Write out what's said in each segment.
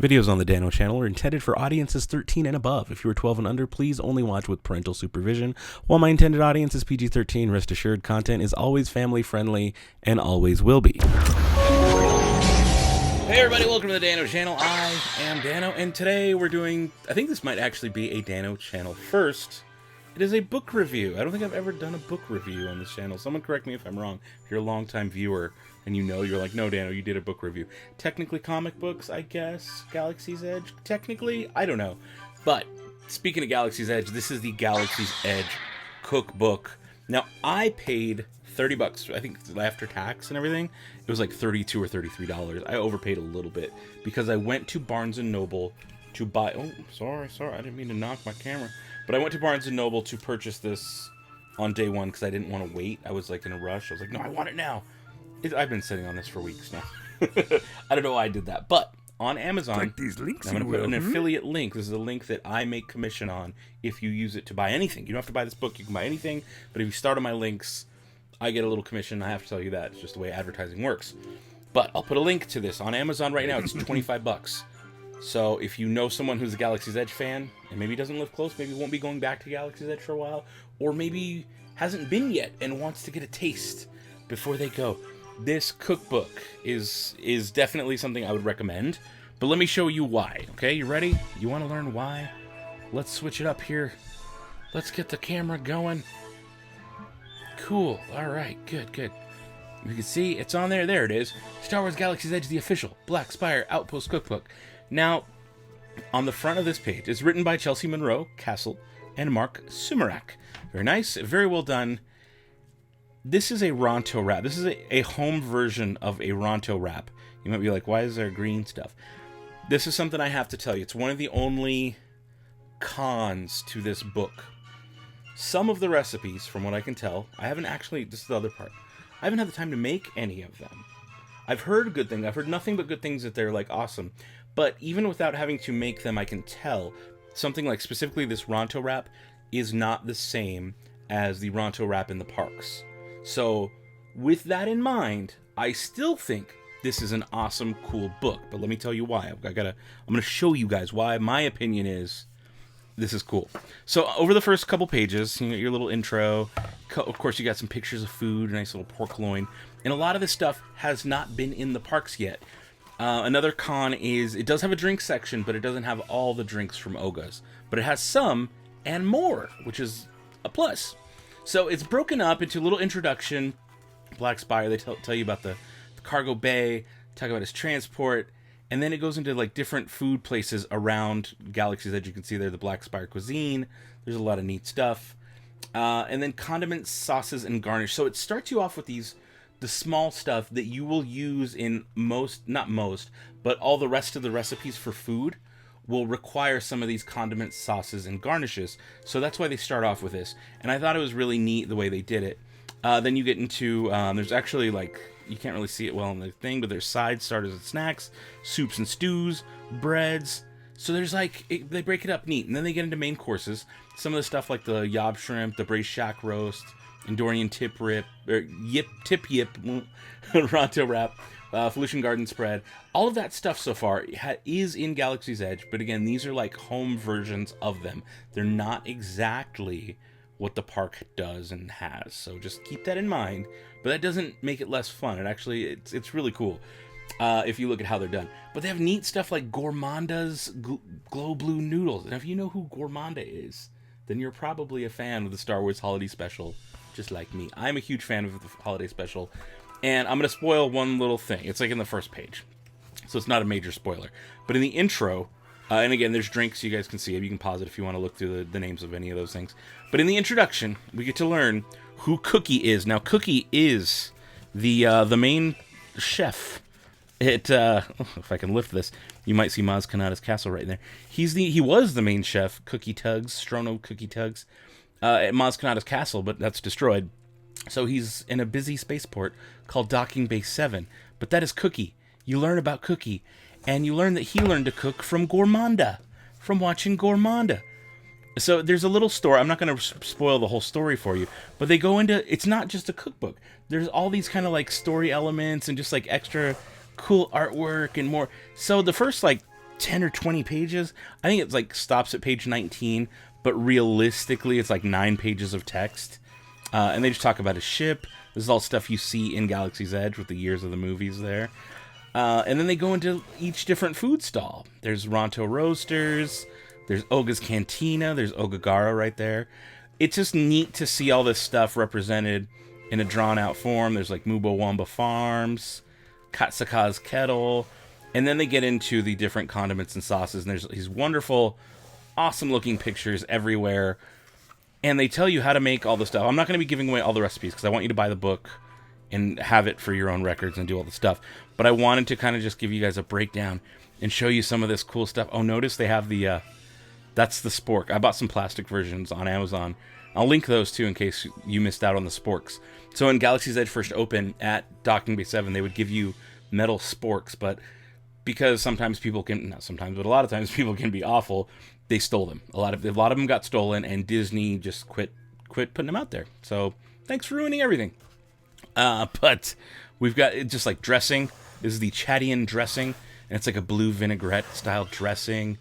Videos on the Dano channel are intended for audiences 13 and above. If you are 12 and under, please only watch with parental supervision. While my intended audience is PG-13, rest assured content is always family friendly and always will be. Hey everybody, welcome to the Dano channel. I am Dano, and today we're doing, I think this might actually be a Dano channel first. It is a book review. I don't think I've ever done a book review on this channel. Someone correct me if I'm wrong. If you're a longtime viewer and you know, you're like, no, Dano, you did a book review. Technically comic books, I guess. Galaxy's Edge? Technically? I don't know. But, speaking of Galaxy's Edge, this is the Galaxy's Edge cookbook. Now, I paid $30, I think after tax and everything. It was like $32 or $33. I overpaid a little bit because I went to Barnes & Noble to buy... Oh, sorry, I didn't mean to knock my camera. But I went to Barnes & Noble to purchase this on day one because I didn't want to wait. I was like in a rush. I was like, no, I want it now. I've been sitting on this for weeks now. I don't know why I did that. But on Amazon, like these links I'm going to put an affiliate link. This is a link that I make commission on if you use it to buy anything. You don't have to buy this book. You can buy anything. But if you start on my links, I get a little commission. I have to tell you that. It's just the way advertising works. But I'll put a link to this on Amazon right now. It's $25. So if you know someone who's a Galaxy's Edge fan, and maybe doesn't live close, maybe won't be going back to Galaxy's Edge for a while, or maybe hasn't been yet and wants to get a taste before they go, this cookbook is definitely something I would recommend. But let me show you why, okay? You ready? You want to learn why? Let's switch it up here. Let's get the camera going. Cool. All right. Good. You can see it's on there. There it is. Star Wars Galaxy's Edge, the official Black Spire Outpost cookbook. Now, on the front of this page, it's written by Chelsea Monroe Castle and Mark Sumerak. Very nice, very well done. This is a Ronto wrap. This is a home version of a Ronto wrap. You might be like, why is there green stuff? This is something I have to tell you. It's one of the only cons to this book. Some of the recipes, from what I can tell, I haven't actually, this is the other part, I haven't had the time to make any of them. I've heard good things. I've heard nothing but good things that they're like awesome. But even without having to make them, I can tell something like specifically this Ronto wrap is not the same as the Ronto wrap in the parks. So with that in mind, I still think this is an awesome, cool book. But let me tell you why. I'm going to show you guys why my opinion is this is cool. So over the first couple pages, you know, your little intro, of course you got some pictures of food, a nice little pork loin, and a lot of this stuff has not been in the parks yet. Another con is it does have a drink section, but it doesn't have all the drinks from Oga's. But it has some and more, which is a plus. So it's broken up into a little introduction. Black Spire, they tell you about the cargo bay, talk about his transport, and then it goes into like different food places around Galaxy's Edge. You can see there the Black Spire cuisine. There's a lot of neat stuff. And then condiments, sauces, and garnish. So it starts you off with the small stuff that you will use in not most, but all the rest of the recipes for food will require some of these condiments, sauces, and garnishes. So that's why they start off with this. And I thought it was really neat the way they did it. Then you get into, there's actually like, you can't really see it well in the thing, but there's sides, starters, and snacks, soups and stews, breads. So there's like, they break it up neat. And then they get into main courses. Some of the stuff like the yob shrimp, the braised shack roast, Endorian tip yip, Ronto wrap, Felucian garden spread. All of that stuff so far is in Galaxy's Edge, but again, these are like home versions of them. They're not exactly what the park does and has, so just keep that in mind. But that doesn't make it less fun. It actually, it's really cool if you look at how they're done. But they have neat stuff like Gourmanda's glow blue noodles. And if you know who Gourmanda is, then you're probably a fan of the Star Wars Holiday Special, just like me. I'm a huge fan of the Holiday Special, and I'm going to spoil one little thing. It's like in the first page, so it's not a major spoiler. But in the intro, and again, there's drinks, you guys can see it. You can pause it if you want to look through the names of any of those things. But in the introduction, we get to learn who Cookie is. Now, Cookie is the main chef. If I can lift this, you might see Maz Kanata's castle right there. He was the main chef, Cookie Tuggs, Strono Cookie Tuggs, at Maz Kanata's castle, but that's destroyed. So he's in a busy spaceport called Docking Bay 7. But that is Cookie. You learn about Cookie, and you learn that he learned to cook from Gourmanda, from watching Gourmanda. So there's a little story. I'm not going to spoil the whole story for you, but they go into, it's not just a cookbook. There's all these kind of like story elements and just like extra cool artwork and more. So the first like 10 or 20 pages. I think it's like stops at page 19, but realistically it's like 9 pages of text. And they just talk about a ship. This is all stuff you see in Galaxy's Edge with the years of the movies there. And then they go into each different food stall. There's Ronto Roasters, there's Oga's Cantina, there's Ogagara right there. It's just neat to see all this stuff represented in a drawn-out form. There's like Mubo Wamba Farms, Katsaka's Kettle, and then they get into the different condiments and sauces, and there's these wonderful, awesome-looking pictures everywhere, and they tell you how to make all the stuff. I'm not going to be giving away all the recipes, because I want you to buy the book and have it for your own records and do all the stuff, but I wanted to kind of just give you guys a breakdown and show you some of this cool stuff. Oh, notice they have the, that's the spork. I bought some plastic versions on Amazon. I'll link those too in case you missed out on the sporks. So in Galaxy's Edge First Open at Docking Bay 7, they would give you metal sporks, but because sometimes people can, not sometimes, but a lot of times people can be awful, they stole them. A lot of them got stolen, and Disney just quit putting them out there. So thanks for ruining everything. But we've got just like dressing. This is the Chadian dressing, and it's like a blue vinaigrette style dressing.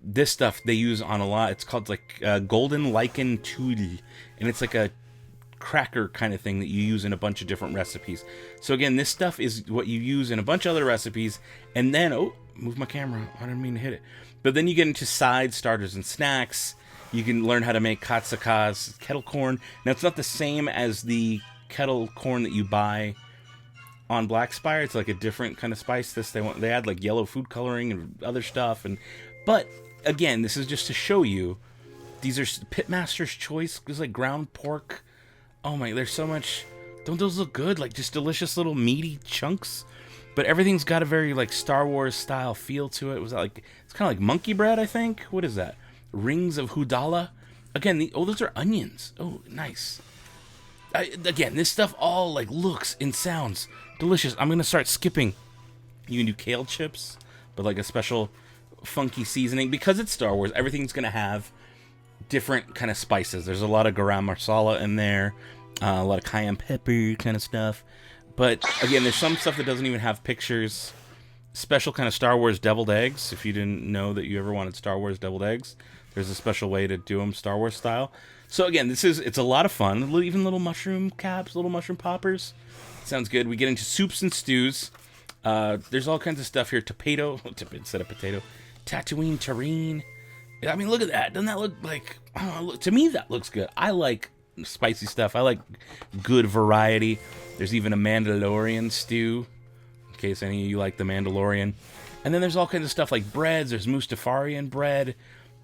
This stuff they use on a lot. It's called like golden lichen tuile, and it's like a cracker kind of thing that you use in a bunch of different recipes. So again, this stuff is what you use in a bunch of other recipes, and then move my camera, I didn't mean to hit it. But then you get into side starters and snacks. You can learn how to make Katsaka's kettle corn. Now it's not the same as the kettle corn that you buy on Black Spire. It's like a different kind of spice. They add like yellow food coloring and other stuff, but again, this is just to show you these are Pitmaster's Choice. There's like ground pork. Oh my, there's so much. Don't those look good? Like just delicious little meaty chunks. But everything's got a very like Star Wars style feel to it. Was that like, it's kind of like monkey bread, I think. What is that? Rings of Hudala. Again, those are onions. Oh, nice. Again, this stuff all like looks and sounds delicious. I'm gonna start skipping. You can do kale chips, but like a special funky seasoning, because it's Star Wars. Everything's gonna have different kind of spices. There's a lot of garam masala in there, a lot of cayenne pepper kind of stuff. But again, there's some stuff that doesn't even have pictures. Special kind of Star Wars deviled eggs. If you didn't know that you ever wanted Star Wars deviled eggs, there's a special way to do them Star Wars style. So again, it's a lot of fun. Even little mushroom caps, little mushroom poppers. Sounds good. We get into soups and stews. There's all kinds of stuff here. Tapato, instead of potato. Tatooine terrine. I mean, look at that. Doesn't that look like... to me, that looks good. I like spicy stuff. I like good variety. There's even a Mandalorian stew, in case any of you like the Mandalorian. And then there's all kinds of stuff like breads. There's Mustafarian bread.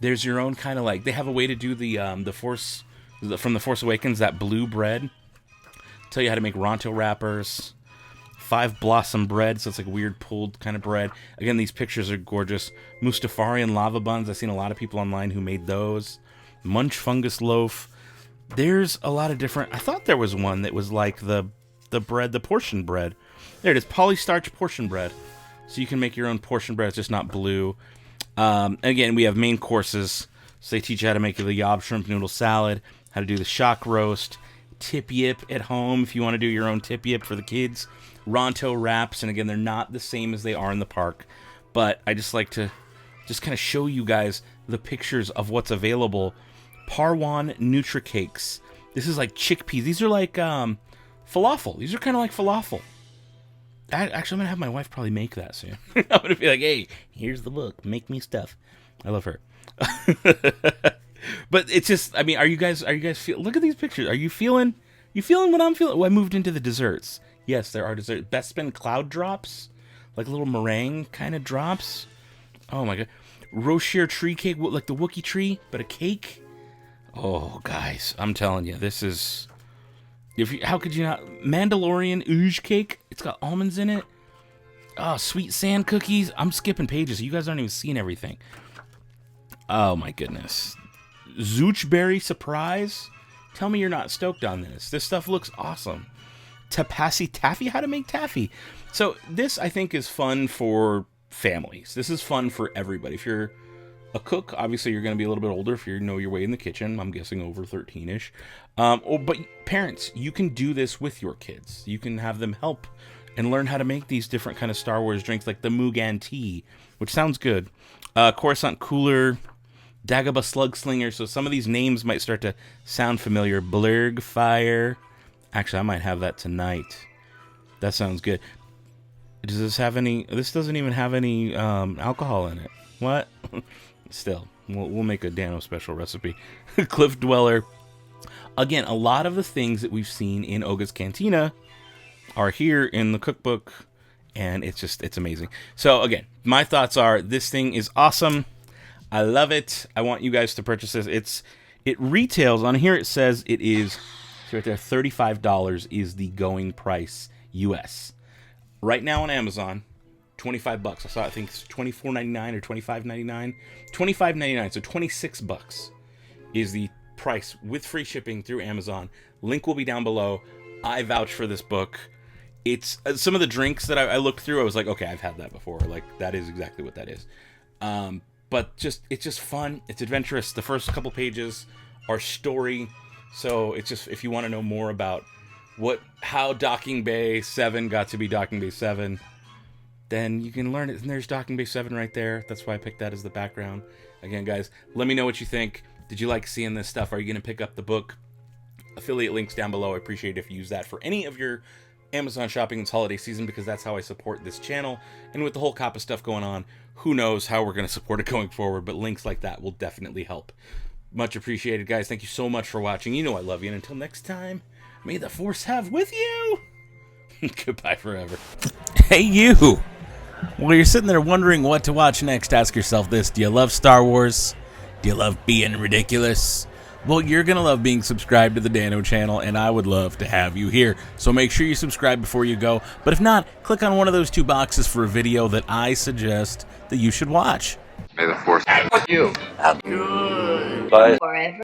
There's your own kind of like... They have a way to do the Force... From the Force Awakens, that blue bread. Tell you how to make Ronto wrappers. 5 blossom bread, so it's like weird pulled kind of bread. Again, these pictures are gorgeous. Mustafarian lava buns. I've seen a lot of people online who made those. Munch fungus loaf. There's a lot of different... I thought there was one that was like the bread, the portion bread. There it is, polystarch portion bread. So you can make your own portion bread. It's just not blue. Again, we have main courses. So they teach you how to make the yob shrimp noodle salad, how to do the shock roast, tip yip at home if you want to do your own tip yip for the kids. Ronto wraps, and again, they're not the same as they are in the park. But I just like to just kind of show you guys the pictures of what's available. Parwan Nutricakes. This is like chickpeas. These are like falafel. These are kind of like falafel. Actually, I'm going to have my wife probably make that soon. I'm going to be like, hey, here's the book. Make me stuff. I love her. But it's just, I mean, are you guys look at these pictures. Are you feeling what I'm feeling? Oh, I moved into the desserts. Yes, there are desserts. Bespin cloud drops, like little meringue kind of drops. Oh my god. Roshir tree cake, like the Wookiee tree, but a cake. Oh, guys, I'm telling you, this is... how could you not... Mandalorian ooze cake. It's got almonds in it. Oh, sweet sand cookies. I'm skipping pages. You guys aren't even seeing everything. Oh, my goodness. Zoochberry surprise. Tell me you're not stoked on this. This stuff looks awesome. Tapassi taffy. How to make taffy. So this, I think, is fun for families. This is fun for everybody. If you're a cook, obviously you're going to be a little bit older if you know your way in the kitchen. I'm guessing over 13-ish. But parents, you can do this with your kids. You can have them help and learn how to make these different kind of Star Wars drinks, like the Mugan tea, which sounds good. Coruscant Cooler, Dagobah Slugslinger. So some of these names might start to sound familiar. Blurg Fire. Actually, I might have that tonight. That sounds good. Does this have any? This doesn't even have any alcohol in it. What? Still, we'll make a Dano special recipe. Cliff Dweller. Again, a lot of the things that we've seen in Oga's Cantina are here in the cookbook, and it's amazing. So again, my thoughts are this thing is awesome. I love it. I want you guys to purchase this. It retails on here. It says it is, see right there, $35 is the going price US. Right now on Amazon, $25. I saw I think it's $24.99 or $25.99. $25.99, so $26 is the price with free shipping through Amazon. Link will be down below. I vouch for this book. It's some of the drinks that I looked through. I was like, okay, I've had that before. Like, that is exactly what that is. But it's just fun. It's adventurous. The first couple pages are story. So it's just, if you want to know more about how Docking Bay 7 got to be Docking Bay 7, then you can learn it. And there's Docking Bay 7 right there. That's why I picked that as the background. Again, guys, let me know what you think. Did you like seeing this stuff? Are you going to pick up the book? Affiliate links down below. I appreciate it if you use that for any of your Amazon shopping this holiday season, because that's how I support this channel. And with the whole COPPA stuff going on, who knows how we're going to support it going forward, but links like that will definitely help. Much appreciated, guys. Thank you so much for watching. You know I love you, and until next time, may the Force have with you. Goodbye forever. Hey, you! While you're sitting there wondering what to watch next, ask yourself this. Do you love Star Wars? Do you love being ridiculous? Well, you're going to love being subscribed to the Dano channel, and I would love to have you here. So make sure you subscribe before you go. But if not, click on one of those two boxes for a video that I suggest that you should watch. May the Force have with you. Have good. Bye. Forever.